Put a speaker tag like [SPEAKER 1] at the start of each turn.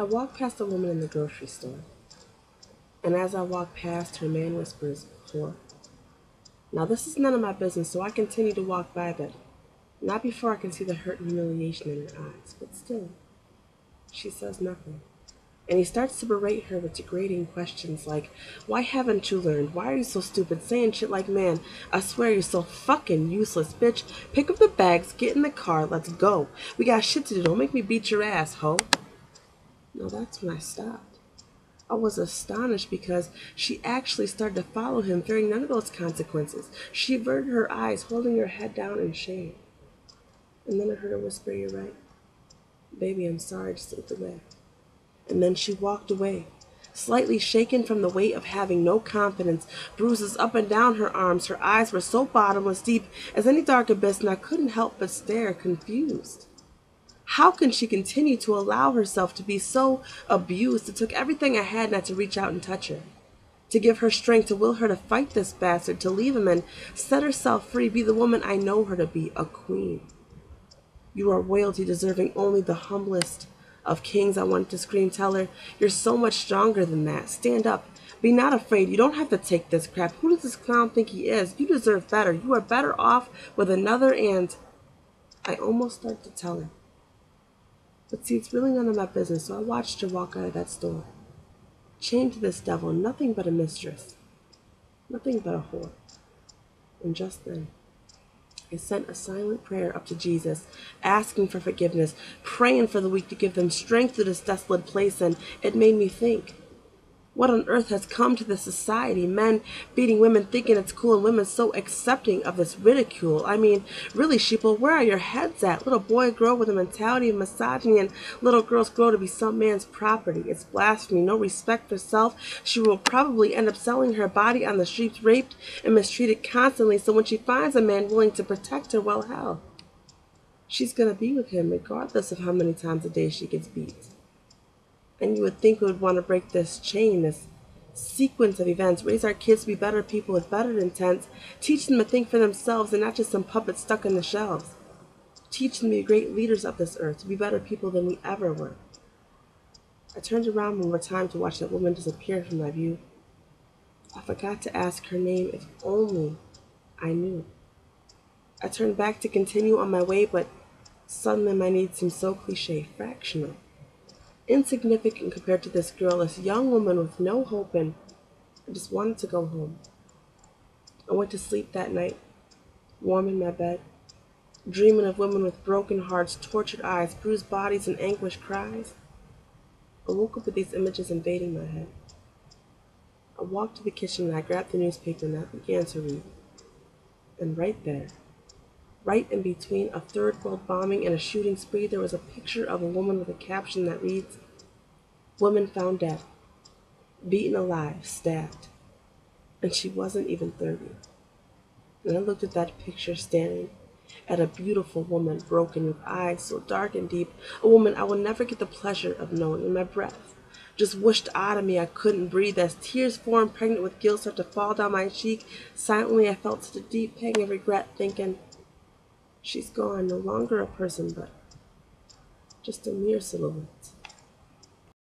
[SPEAKER 1] I walked past a woman in the grocery store, and as I walked past, her man whispers, "Whore." Now this is none of my business, so I continue to walk by, but not before I can see the hurt and humiliation in her eyes. But still, she says nothing. And he starts to berate her with degrading questions like, "Why haven't you learned? Why are you so stupid?" Saying shit like, "Man, I swear you're so fucking useless, bitch. Pick up the bags, get in the car, let's go. We got shit to do. Don't make me beat your ass, ho." Now that's when I stopped. I was astonished because she actually started to follow him, fearing none of those consequences. She averted her eyes, holding her head down in shame. And then I heard her whisper, "You're right. Baby, I'm sorry, just look away." And then she walked away, slightly shaken from the weight of having no confidence, bruises up and down her arms. Her eyes were so bottomless, deep as any dark abyss, and I couldn't help but stare, confused. How can she continue to allow herself to be so abused? It took everything I had not to reach out and touch her, to give her strength, to will her to fight this bastard, to leave him and set herself free, be the woman I know her to be, a queen. "You are royalty, deserving only the humblest of kings," I wanted to scream. Tell her, "You're so much stronger than that. Stand up. Be not afraid. You don't have to take this crap. Who does this clown think he is? You deserve better. You are better off with another," and I almost started to tell her. But see, it's really none of my business, so I watched her walk out of that store, chained to this devil, nothing but a mistress, nothing but a whore. And just then, I sent a silent prayer up to Jesus, asking for forgiveness, praying for the weak to give them strength through this desolate place, and it made me think. What on earth has come to this society? Men beating women, thinking it's cool, and women so accepting of this ridicule. I mean, really, sheeple, where are your heads at? Little boys grow with a mentality of misogyny, and little girls grow to be some man's property. It's blasphemy, no respect for self. She will probably end up selling her body on the streets, raped and mistreated constantly, so when she finds a man willing to protect her, well, hell, she's going to be with him regardless of how many times a day she gets beat. And you would think we would want to break this chain, this sequence of events, raise our kids to be better people with better intents, teach them to think for themselves and not just some puppets stuck in the shelves. Teach them to be great leaders of this earth, to be better people than we ever were. I turned around one more time to watch that woman disappear from my view. I forgot to ask her name. If only I knew. I turned back to continue on my way, but suddenly my needs seemed so cliche, fractional, insignificant compared to this girl, this young woman with no hope, and I just wanted to go home. I went to sleep that night, warm in my bed, dreaming of women with broken hearts, tortured eyes, bruised bodies, and anguished cries. I woke up with these images invading my head. I walked to the kitchen and I grabbed the newspaper and I began to read. And right there, right in between a third world bombing and a shooting spree, there was a picture of a woman with a caption that reads, "Woman found dead, beaten alive, stabbed." And she wasn't even 30. And I looked at that picture, staring at a beautiful woman, broken, with eyes so dark and deep, a woman I would never get the pleasure of knowing, and my breath just whooshed out of me. I couldn't breathe as tears formed, pregnant with guilt, started to fall down my cheek. Silently, I felt such a deep pang of regret, thinking, she's gone, no longer a person, but just a mere silhouette.